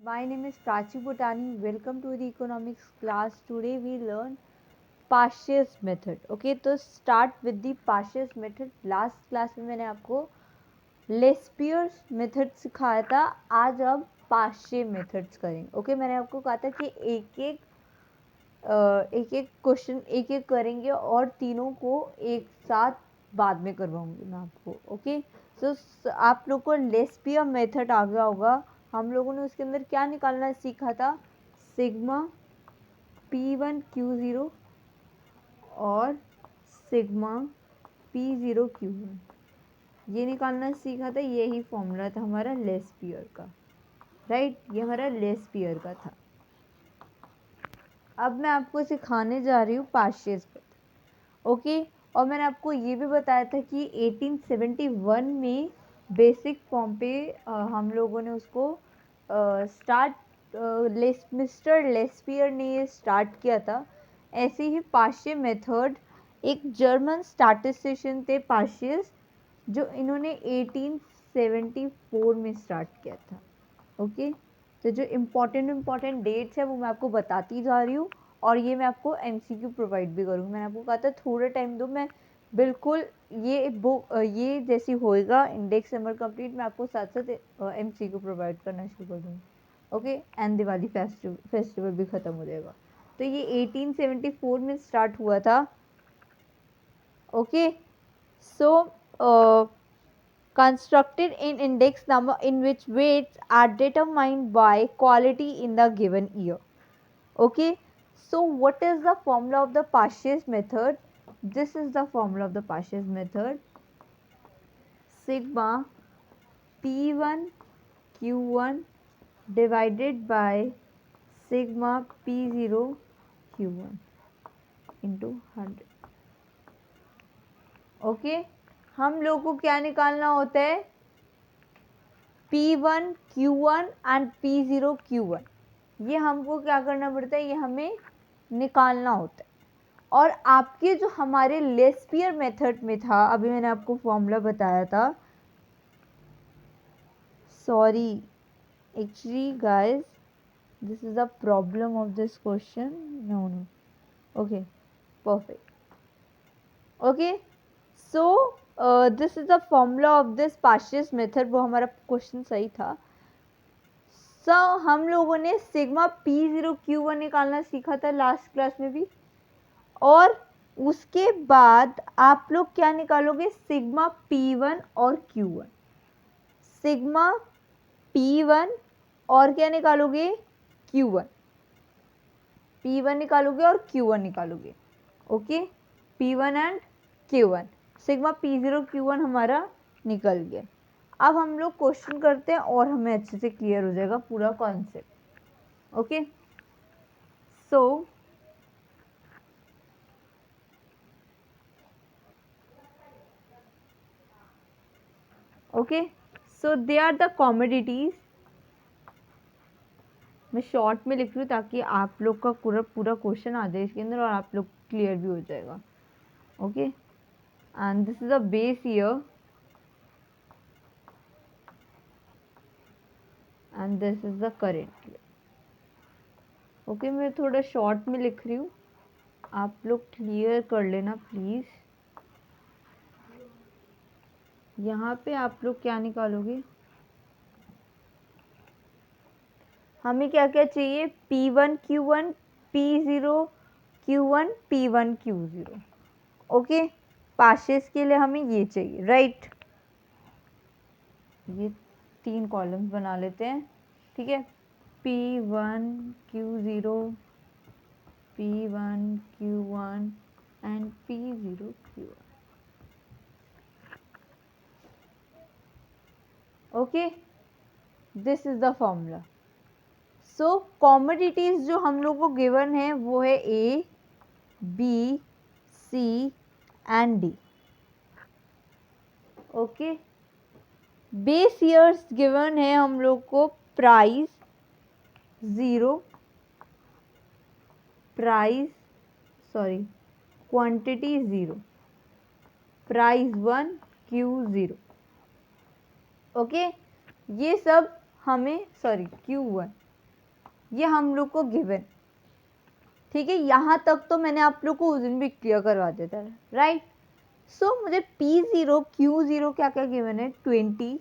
My name is Prachi Bhutani. Welcome to the economics class. Today we learn Paasches method. Okay, तो start with the Paasches method. Last class में मैंने आपको Laspeyres method सिखाया था. आज अब पाशे मेथड्स करेंगे. ओके, मैंने आपको कहा था कि एक एक क्वेश्चन एक एक करेंगे और तीनों को एक साथ बाद में करवाऊंगी मैं आपको. ओके, सो आप लोग को लेस्पियर मेथड आ गया होगा. हम लोगों ने उसके अंदर क्या निकालना सीखा था? सिग्मा P1 Q0 और सिग्मा P0 Q1 ये निकालना सीखा था. यही फॉर्मूला था हमारा लेस्पियर का. राइट, ये हमारा लेस्पियर का था. अब मैं आपको सिखाने जा रही हूँ पाशेस मेथड. ओके, और मैंने आपको ये भी बताया था कि 1871 में बेसिक फॉर्म पे हम लोगों ने उसको मिस्टर लेस्पियर ने ये स्टार्ट किया था. ऐसे ही पाशे मेथड एक जर्मन स्टैटिस्टिशियन थे पाशियस, जो इन्होंने 1874 में स्टार्ट किया था. ओके, तो जो इम्पोर्टेंट डेट्स है वो मैं आपको बताती जा रही हूँ और ये मैं आपको एमसीक्यू प्रोवाइड भी करूँगी. मैंने आपको कहा था थोड़ा टाइम दो, मैं बिल्कुल ये बुक ये जैसी होएगा इंडेक्स समर कंप्लीट मैं आपको साथ साथ एमसीक्यू प्रोवाइड करना शुरू कर दूँगी. ओके, एंड दिवाली फेस्टिवल भी ख़त्म हो जाएगा. तो ये 1874 में स्टार्ट हुआ था. Okay, so constructed in index number in which weights are determined by quality in the given year. Okay, so what is the formula of the Paasches method? This is the formula of the Paasches method. Sigma P1 Q1 divided by sigma P0 Q1 into 100. Okay, हम लोग को क्या निकालना होता है? P1 Q1 and P0 Q1. ये हमको क्या करना पड़ता है? ये हमें निकालना होता है. और आपके जो हमारे लेस्पियर मेथड में था, अभी मैंने आपको फॉर्मूला बताया था. Sorry, actually guys, this is the problem of this question. No no, okay, perfect. Okay, so this is the formula of this Poiseuille's method. वो हमारा क्वेश्चन सही था. हम लोगों ने सिग्मा P0 Q1 निकालना सीखा था लास्ट क्लास में भी. और उसके बाद आप लोग क्या निकालोगे? सिग्मा P1 और Q1. सिग्मा P1 और क्या निकालोगे? Q1. P1 निकालोगे और Q1 निकालोगे. Okay, P1 and Q1. Sigma P0 Q1 हमारा निकल गया. अब हम लोग क्वेश्चन करते हैं और हमें अच्छे से क्लियर हो जाएगा पूरा concept. Okay, so okay, so they are the commodities. मैं शॉर्ट में लिख रही हूँ ताकि आप लोग का पूरा क्वेश्चन आ जाए इसके अंदर और आप लोग क्लियर भी हो जाएगा. Okay, and this is a base year and this is the current year. Okay, मैं थोड़ा शॉर्ट में लिख रही हूँ, आप लोग क्लियर कर लेना प्लीज़. यहाँ पे आप लोग क्या निकालोगे? हमें क्या क्या चाहिए? P1 Q1 P0 Q1 P1 Q0. Okay, पाशेस के लिए हमें ये चाहिए. राइट, ये 3 कॉलम्स बना लेते हैं. ठीक है, P1 Q0 P1 Q1 and P0 Q1. Okay, this is the formula. So commodities जो हम लोग को गिवन है वो है A, B, C and D. Okay, base years given है हम लोग को. Price 0, quantity 0, price 1, Q0. Okay, ये सब हमें Q1. ये हम लोग को गिवन, ठीक है। यहाँ तक तो मैंने आप लोग को उस दिन भी क्लियर करवा दिया था, राइट। सो मुझे P0 Q0 क्या क्या गिवन है, 20,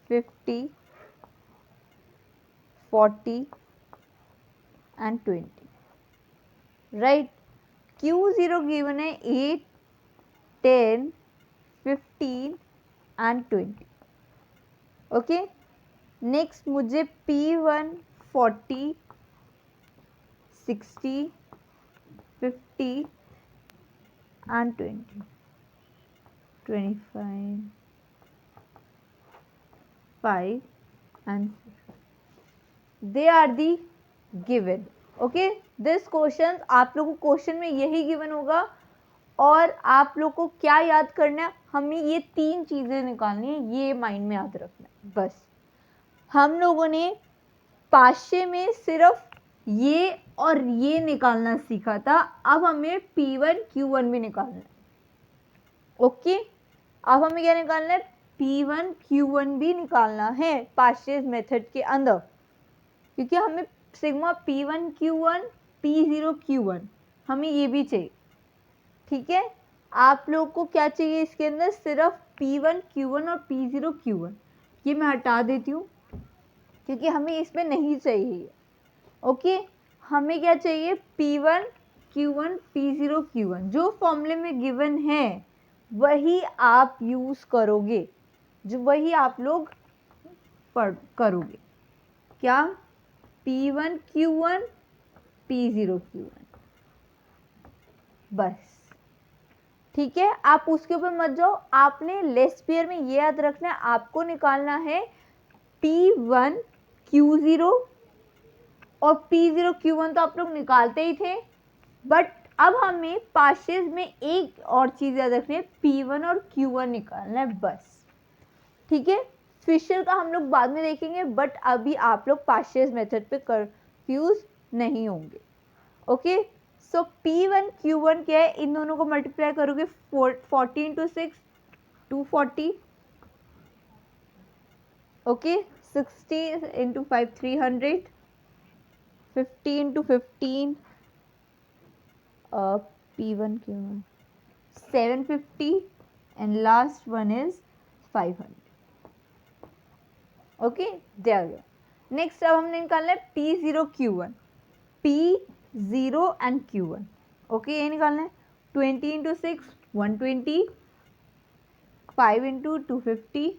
50, 40 एंड 20, राइट। Q0 गिवन है 8, 10, 15 एंड 20, ओके। नेक्स्ट मुझे P1 40, 60, 50 and 20, 25, 5 and 6. They are the given. Okay, this question आप लोगों को क्वेश्चन में यही गिवन होगा और आप लोग को क्या याद करना है, हमें ये 3 चीजें निकालनी है, ये माइंड में याद रखना है बस। हम लोगों ने पाशे में सिर्फ ये और ये निकालना सीखा था, अब हमें P1 Q1 भी निकालना है, ओके। अब हमें क्या निकालना है, P1 Q1 भी निकालना है पाशेस मेथड के अंदर, क्योंकि हमें sigma P1 Q1 P0 Q1 हमें ये भी चाहिए, ठीक है। आप लोग को क्या चाहिए इसके अंदर, सिर्फ P1 Q1 और P0 Q1, ये मैं हटा देती हूँ क्योंकि हमें इसमें नहीं चाहिए, ओके। हमें क्या चाहिए, P1 Q1 P0 Q1, जो फॉर्मूले में गिवन है वही आप यूज करोगे, जो वही आप लोग करोगे, क्या, P1 Q1 P0 Q1, बस, ठीक है। आप उसके ऊपर मत जाओ, आपने लेस पेयर में ये याद रखना है, आपको निकालना है P1 Q0 और P0 Q1 तो आप लोग निकालते ही थे, बट अब हमें पाशेस में एक और चीज याद रखनी है, P1 और Q1 निकालना है बस, ठीक है। फिशर का हम लोग बाद में देखेंगे, बट अभी आप लोग पाशेस मेथड पे कंफ्यूज नहीं होंगे, ओके। सो P1 Q1 क्या है, इन दोनों को मल्टीप्लाई करोगे 40 into 6 240, okay. 60 into 5 300, 50 into 15 P1 Q1 750 and last one is 500, okay. there we go. Next अब हमने निकालना है P0 Q1, P0 and Q1, okay. ये निकालना है 20 इंटू 6 120, 5 इंटू 250,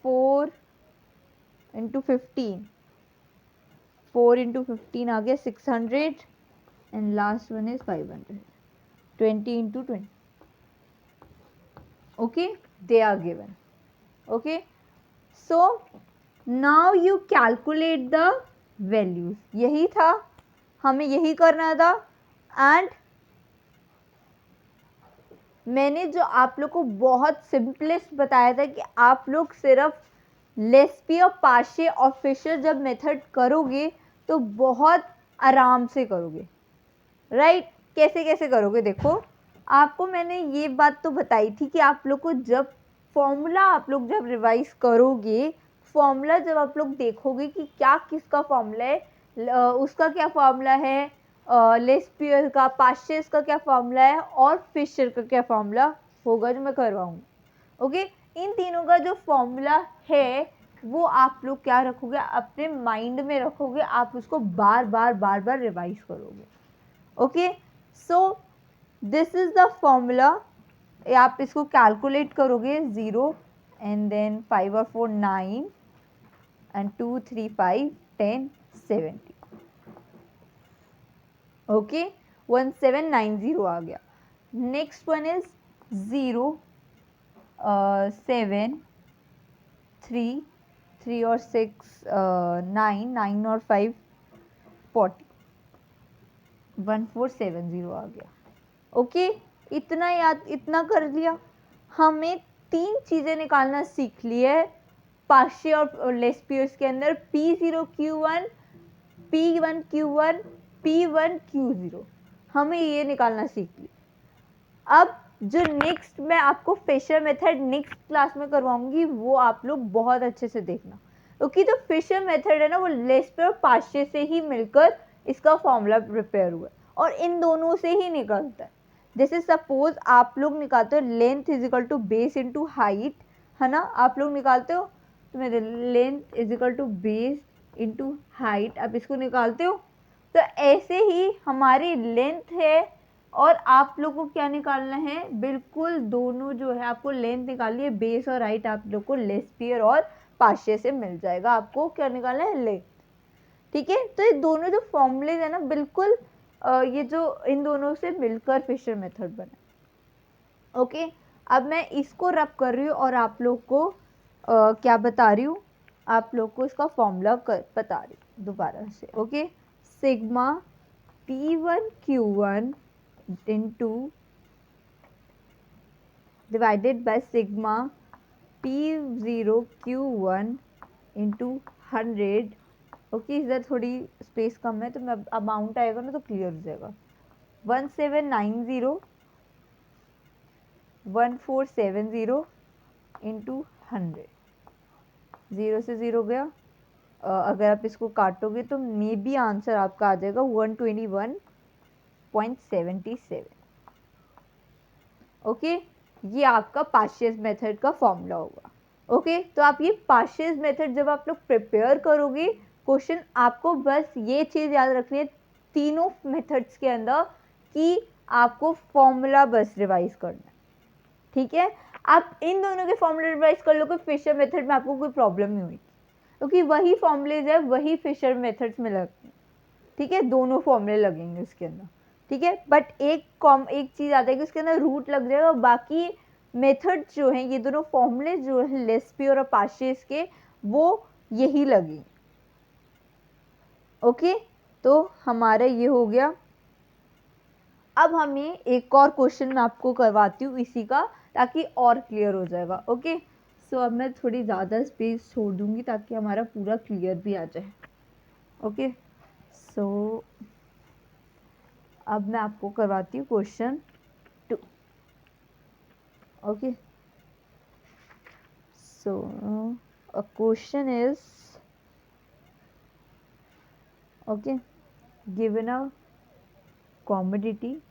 4 इंटू 15, 4 इंटू 15 आ गया 600 and last one is 500, 20 into 20, okay. They are given, okay. So now you calculate the values, यही था, हमें यही करना था। एंड मैंने जो आप लोग को बहुत सिंपलेस्ट बताया था कि आप लोग सिर्फ लेस्पी और पाशे और फिशर जब मेथड करोगे तो बहुत आराम से करोगे, राइट। कैसे कैसे करोगे, देखो आपको मैंने ये बात तो बताई थी कि आप लोग को जब फॉर्मूला आप लोग जब रिवाइज करोगे, फॉर्मूला जब आप लोग देखोगे कि क्या किसका फॉर्मूला है, उसका क्या फॉर्मूला है, लेस्पियर का, पाशेस का क्या फॉर्मूला है और फिशर का क्या फॉर्मूला होगा जो मैं करवाऊंगी, ओके। इन तीनों का जो फॉर्मूला है वो आप लोग क्या रखोगे, अपने माइंड में रखोगे, आप उसको बार बार रिवाइज करोगे, okay. So this is the formula, आप इसको कैलकुलेट करोगे 0 एंड देन 5 और 4 9 एंड 2 3 5 10 70, ओके। 1790 आ गया। नेक्स्ट वन इज 0 7 3 3 और 6 9 9 और 5 40, 1470 आ गया, ओके। इतना याद, इतना कर लिया, हमें 3 चीजें निकालना सीख ली है पाशे और लेस्पियर्स के अंदर, P0 Q1 P1 Q1 P1 Q0, हमें ये निकालना सीख लिया। अब जो नेक्स्ट मैं आपको फिशर मेथड नेक्स्ट क्लास में करवाऊंगी वो आप लोग बहुत अच्छे से देखना, क्योंकि जो फिशर मेथड है ना वो लेस पेयर और पार्शियल से ही मिलकर इसका फॉर्मूला प्रिपेयर हुआ है और इन दोनों से ही निकलता है। जैसे सपोज आप लोग निकालते हो length is equal to base into height, है ना, आप लोग निकालते हो, तो मेरे length is equal to base into height, आप इसको निकालते हो। तो ऐसे ही हमारी लेंथ है और आप लोग को क्या निकालना है, बिल्कुल दोनों जो है आपको लेंथ निकालनी है, बेस और हाइट आप लोग को लेस पेयर और पार्शियल से मिल जाएगा। आपको क्या निकालना है, लेंथ। ठीक है, तो ये दोनों जो फॉर्मूलेज है ना बिल्कुल ये जो इन दोनों से मिलकर फिशर मेथड बना। ओके, अब मैं इसको रब कर रही हूँ और आप लोग को क्या बता रही हूँ, आप लोग को इसका फॉर्मूला बता रही हूँ दोबारा से। Okay, sigma P1Q1 into divided by sigma P0Q1 into 100। Okay, इधर थोड़ी स्पेस कम है तो मैं अमाउंट आएगा ना तो क्लियर हो जाएगा। 1790 इंटू 100, 0 से 0 गया। अगर आप इसको काटोगे तो मे बी आंसर आपका आ जाएगा 121.77। ओके, ये आपका पार्शियल मेथड का फॉर्मूला होगा। ओके, तो आप ये पार्शियल मेथड जब आप लोग प्रिपेयर करोगे क्वेश्चन, आपको बस ये चीज़ याद रखनी है तीनों मेथड्स के अंदर कि आपको फॉर्मूला बस रिवाइज करना है। ठीक है, आप इन दोनों के फॉर्मूला रिवाइज कर लोगे, फिशर मेथड में आपको कोई प्रॉब्लम नहीं हुई, क्योंकि वही फॉर्मूलेज है, वही फिशर मेथड्स में लगते हैं। ठीक है, दोनों फॉर्मूले लगेंगे उसके अंदर। ठीक है, बट एक चीज़ आता है कि उसके अंदर रूट लग जाएगा, बाकी मेथड जो है ये दोनों फॉर्मूले जो है लेस पेयर और पार्शियल के, वो यही लगेंगे। ओके, तो हमारा ये हो गया। अब हमें एक और क्वेश्चन मैं आपको करवाती हूँ इसी का, ताकि और क्लियर हो जाएगा। ओके, सो अब मैं थोड़ी ज़्यादा स्पेस छोड़ दूंगी ताकि हमारा पूरा क्लियर भी आ जाए। ओके, सो अब मैं आपको करवाती हूँ question 2। Okay, so a question is okay, given a commodity,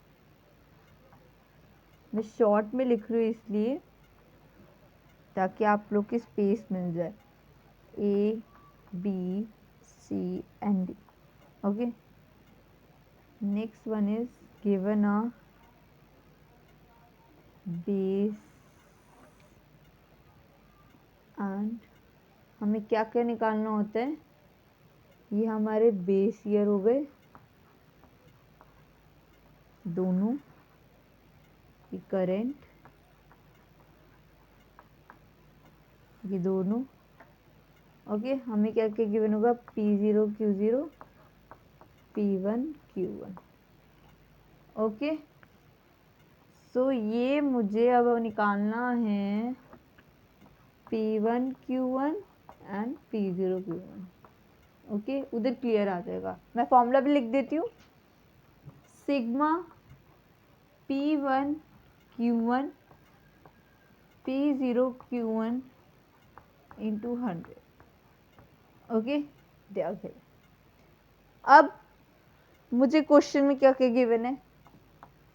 मैं शॉर्ट में लिख रही हूँ इसलिए ताकि आप लोग की स्पेस मिल जाए, A B C and D। okay, next one is given a base and हमें क्या क्या निकालना होता है, ये हमारे बेस ईयर हो गए दोनों, ये करंट, ये दोनों। ओके, हमें क्या क्या गिवन होगा, P0 Q0 P1 Q1। Okay, सो ये मुझे अब निकालना है P1 Q1 and P0 Q1। Okay, उधर क्लियर आ जाएगा। मैं फॉर्मूला भी लिख देती हूँ, sigma P1 Q1 P0 Q1 into 100। Okay, देखिए अब मुझे क्वेश्चन में क्या क्या गिवन है,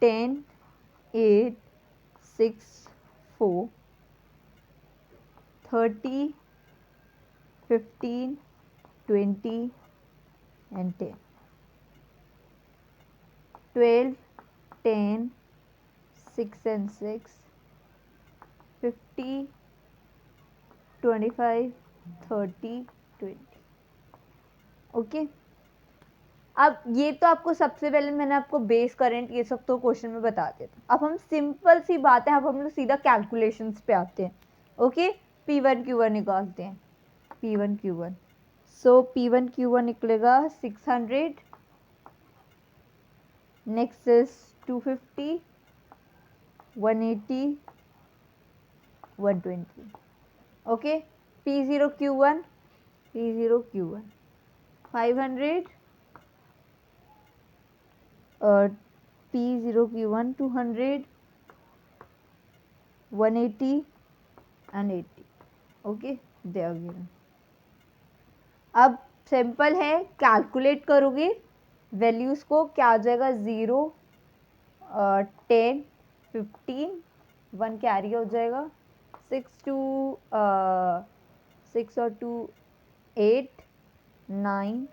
10 8 6 4 30 15 20 and 10, 12 10 6 and 6 50 25 30 20। ओके, अब ये तो आपको सबसे पहले मैंने आपको बेस करंट ये सब तो क्वेश्चन में बता दिया था। अब हम सिंपल सी बात है, अब हम लोग सीधा कैलकुलेशंस पे आते हैं। ओके, P1 Q1 निकालते हैं, P1 Q1। सो P1 Q1 निकलेगा 600, next is 250 180 120। Okay, P0 Q1 500 P0 Q1 200 180 and 80। okay, they are given। अब सिंपल है, कैलकुलेट करोगे वैल्यूज़ को, क्या आ जाएगा 0 10 15 1 कैरी हो जाएगा 6 और 2 8 9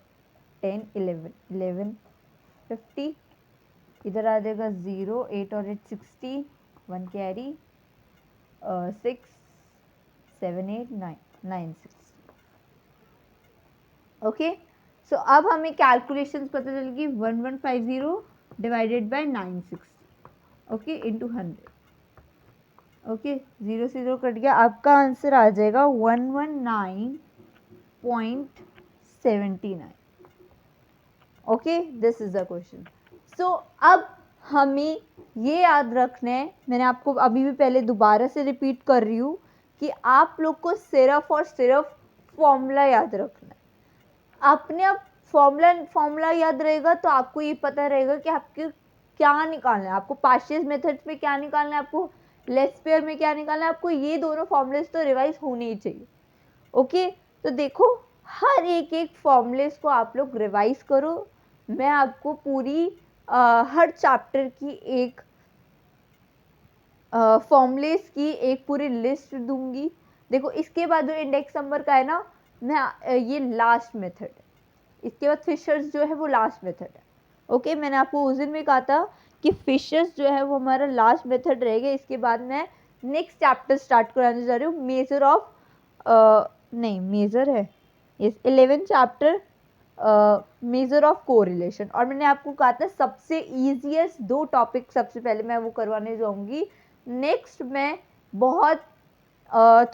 10 11 11 50 इधर आ जाएगा 0 8 और 8 60 1 कैरी 6 7 8 9 9 6 ओके। सो अब हमें कैलकुलेशंस पता चल गई 1150 divided by 960 okay into 100 okay 0 से 0 कट गया, आपका आंसर आ जाएगा 119.79 okay this is the question. So अब हमें ये याद रखना है, मैंने आपको अभी भी पहले दोबारा से रिपीट कर रही हूँ कि आप लोग को सिर्फ और सिर्फ फॉर्मूला याद रखना है। आपने अब फॉर्मूला याद रहेगा तो आपको ये पता रहेगा कि आपके क्या निकालना है, आपको पार्शियल मेथड्स में क्या निकालना है, आपको लेस पेयर में क्या निकालना है, आपको ये दोनों फॉर्मूलेस तो रिवाइज होने ही चाहिए ओके। तो देखो हर एक फॉर्मूलेस को आप लोग रिवाइज करो, मैं आपको पूरी हर चैप्टर की एक फॉर्मूलेस की एक पूरी लिस्ट दूंगी। देखो इसके बाद जो इंडेक्स नंबर का है ना, मैं ये लास्ट मेथड है, इसके बाद फिशर्स जो है वो लास्ट मेथड है ओके। मैंने आपको उस दिन में कहा था कि फिशर्स जो है वो हमारा लास्ट मेथड रहेगा, इसके बाद मैं नेक्स्ट चैप्टर स्टार्ट कराने जा रही हूँ, मेजर ऑफ नहीं मेजर है इस 11 चैप्टर मेजर ऑफ कोरिलेशन। और मैंने आपको कहा था सबसे ईजीएस्ट 2 टॉपिक सबसे पहले मैं वो करवाने जाऊंगी। नेक्स्ट मैं बहुत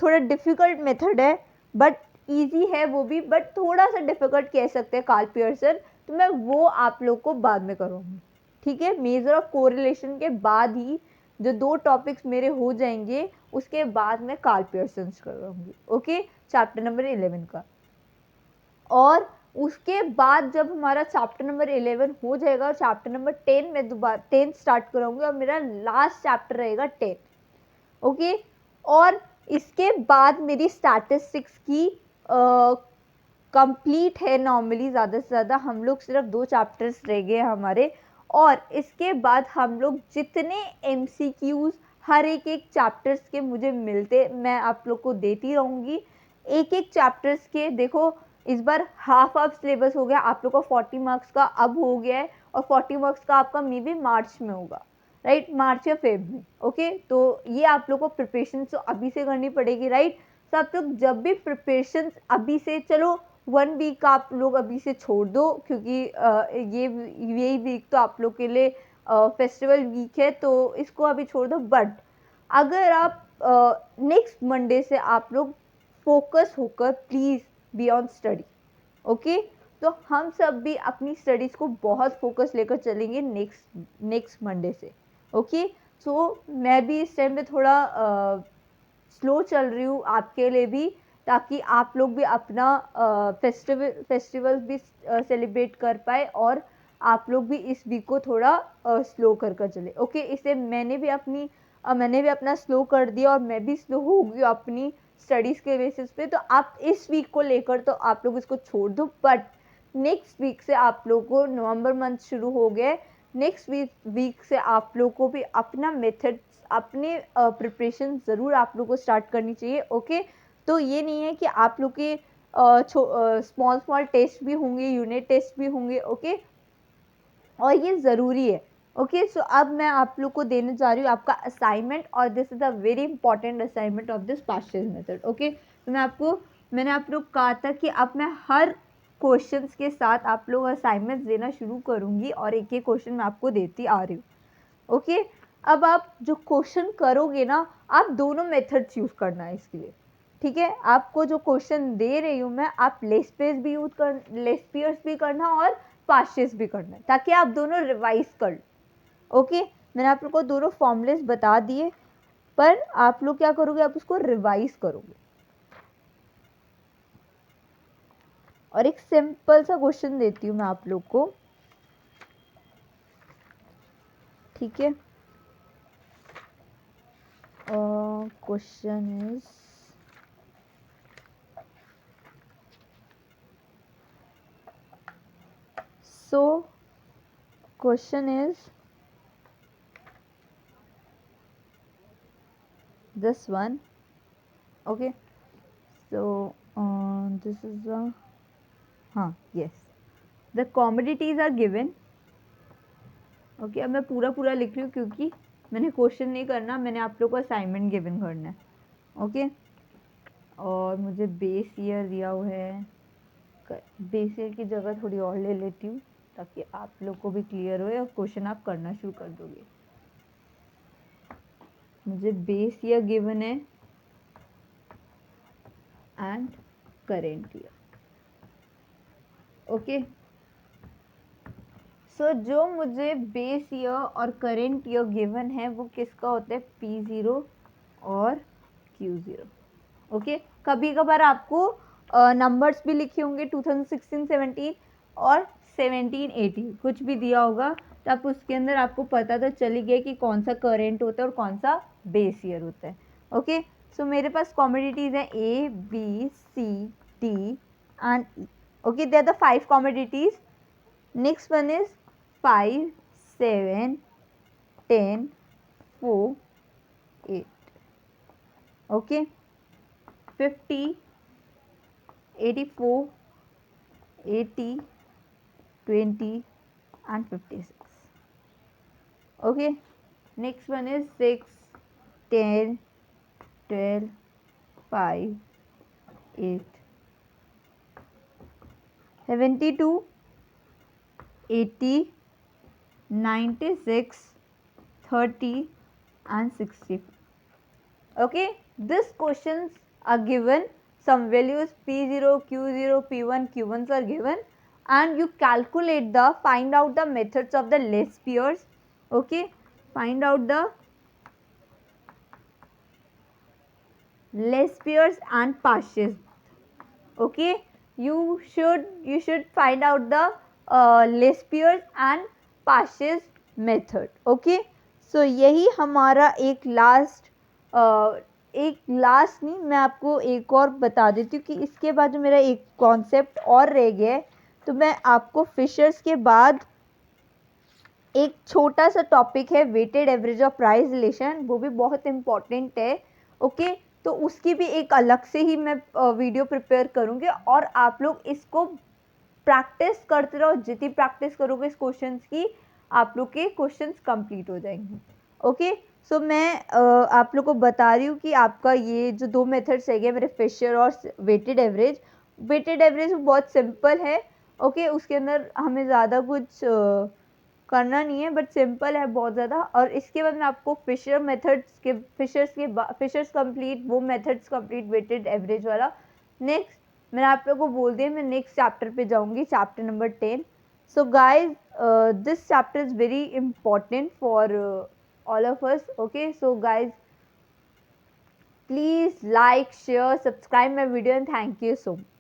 थोड़ा डिफिकल्ट मेथड है बट इजी है वो भी, बट थोड़ा सा डिफिकल्ट कह सकते हैं कार्ल पियर्सन, तो मैं वो आप लोग को बाद में करूँगी ठीक है। मेजर ऑफ कोरिलेशन के बाद ही जो 2 टॉपिक्स मेरे हो जाएंगे उसके बाद मैं कार्ल पियर्सन करूँगी ओके चैप्टर नंबर 11 का। और उसके बाद जब हमारा चैप्टर नंबर 11 हो जाएगा और चैप्टर नंबर 10 में दोबारा 10 स्टार्ट करूँगी और मेरा लास्ट चैप्टर रहेगा 10 ओके। और इसके बाद मेरी स्टैटिस्टिक्स की कंप्लीट है, नॉर्मली ज़्यादा से ज़्यादा हम लोग सिर्फ 2 चैप्टर्स रह गए हमारे, और इसके बाद हम लोग जितने MCQs हर एक चैप्टर्स के मुझे मिलते मैं आप लोग को देती रहूँगी। एक चैप्टर्स के देखो इस बार हाफ सिलेबस हो गया आप लोग को, 40 मार्क्स का अब हो गया है, और 40 मार्क्स का आपका मे बी मार्च में होगा राइट, मार्च या फेब में ओके। तो ये आप लोग को प्रिपरेशन तो अभी से करनी पड़ेगी राइट। तो आप लोग जब भी प्रिपरेशन अभी से, चलो 1 वीक आप लोग अभी से छोड़ दो क्योंकि यही वीक तो आप लोग के लिए फेस्टिवल वीक है तो इसको अभी छोड़ दो, बट अगर आप नेक्स्ट मंडे से आप लोग फोकस होकर please be on study okay. तो हम सब भी अपनी स्टडीज़ को बहुत फोकस लेकर चलेंगे नेक्स्ट मंडे से ओके। सो मैं भी इस टाइम पे थोड़ा स्लो चल रही हूँ आपके लिए भी, ताकि आप लोग भी अपना फेस्टिवल भी सेलिब्रेट कर पाए और आप लोग भी इस वीक को थोड़ा स्लो कर चले ओके। इसे मैंने भी अपना स्लो कर दिया और मैं भी स्लो हो गई अपनी स्टडीज़ के बेसिस पे, तो आप इस वीक को लेकर तो आप लोग इसको छोड़ दो, बट नेक्स्ट वीक से आप लोगों को नवंबर मंथ शुरू हो गया, नेक्स्ट वीक से आप लोग को भी अपना मेथड अपने प्रिपरेशन ज़रूर आप लोग को स्टार्ट करनी चाहिए ओके। तो ये नहीं है कि आप लोग के स्मॉल टेस्ट भी होंगे, यूनिट टेस्ट भी होंगे ओके, और ये ज़रूरी है ओके। सो अब मैं आप लोग को देने जा रही हूँ आपका असाइनमेंट, और this is a very important assignment of this partial method okay. तो मैंने आप लोग कहा था कि अब मैं हर क्वेश्चंस के साथ आप लोग असाइनमेंट देना शुरू करूँगी और एक क्वेश्चन मैं आपको देती आ रही हूँ ओके। अब आप जो क्वेश्चन करोगे ना, आप दोनों मेथड्स यूज़ करना है इसके लिए ठीक है। आपको जो क्वेश्चन दे रही हूँ मैं, आप लेस पेयर्स भी करना और पार्शियस भी करना है, ताकि आप दोनों रिवाइज कर लो ओके। मैंने आप लोग को दोनों फॉर्मूलेस बता दिए, पर आप लोग क्या करोगे, आप उसको रिवाइज करोगे। और एक सिंपल सा क्वेश्चन देती हूँ मैं आप लोग को ठीक है। Question is so question is this one. Okay, so this is yes, the commodities are given. Okay अब मैं पूरा पूरा लिख रही हूँ क्योंकि मैंने क्वेश्चन नहीं करना, मैंने आप लोग को असाइनमेंट गिवन करना है. ओके और मुझे बेस ईयर दिया हुआ है. बेस ईयर की जगह थोड़ी और ले लेती हूँ ताकि आप लोग को भी क्लियर हो और क्वेश्चन आप करना शुरू कर दोगे. मुझे बेस ईयर गिवन है and current year. Okay so जो मुझे बेस ईयर और करेंट ईयर गिवन है वो किसका होता है, P0 और Q0. ओके कभी कभार आपको नंबर्स भी लिखे होंगे 2016-17 और 17-18 कुछ भी दिया होगा, तो आप उसके अंदर आपको पता तो चल ही गया कि कौन सा करेंट होता है और कौन सा बेस ईयर होता है. ओके सो मेरे पास कॉमोडिटीज हैं A, B, C, D and E. Okay they are the 5 commodities. Next one is 5, 7, 10, 4, 8. Okay 50, 84, 80, 20 and 56. Okay next one is 6, 10, 12, 5, 8, 72, 80, 96, 30 and 60. Okay these questions are given, some values P0, Q0, P1, Q1s are given and you calculate the, find out the methods of the less pairs. Okay find out the less pairs and Paasches. Okay you should find out the less pairs and Paasches method. Okay so यही हमारा एक last नहीं, मैं आपको एक और बता देती हूँ कि इसके बाद जो मेरा एक कॉन्सेप्ट और रह गया है, तो मैं आपको फिशर्स के बाद एक छोटा सा टॉपिक है weighted average of price relation, वो भी बहुत इम्पॉर्टेंट है. ओके तो उसकी भी एक अलग से ही मैं वीडियो प्रिपेयर करूँगी और आप लोग इसको प्रैक्टिस करते रहो. जितनी प्रैक्टिस करोगे इस क्वेश्चंस की आप लोग के क्वेश्चंस कंप्लीट हो जाएंगे. ओके सो मैं आप लोग को बता रही हूँ कि आपका ये जो 2 मेथड्स है मेरे फिशर और वेटेड एवरेज बहुत सिंपल है. ओके उसके अंदर हमें ज़्यादा कुछ करना नहीं है बट सिंपल है बहुत ज़्यादा. और इसके बाद मैं आपको फिशर्स कंप्लीट वो मेथड्स कंप्लीट वेटेड एवरेज वाला नेक्स्ट मैंने आप लोगों को बोल दिया, मैं नेक्स्ट चैप्टर पे जाऊंगी, chapter number 10. So guys this chapter is very important for all of us. Okay so guys please like, share, subscribe my video and thank you so much.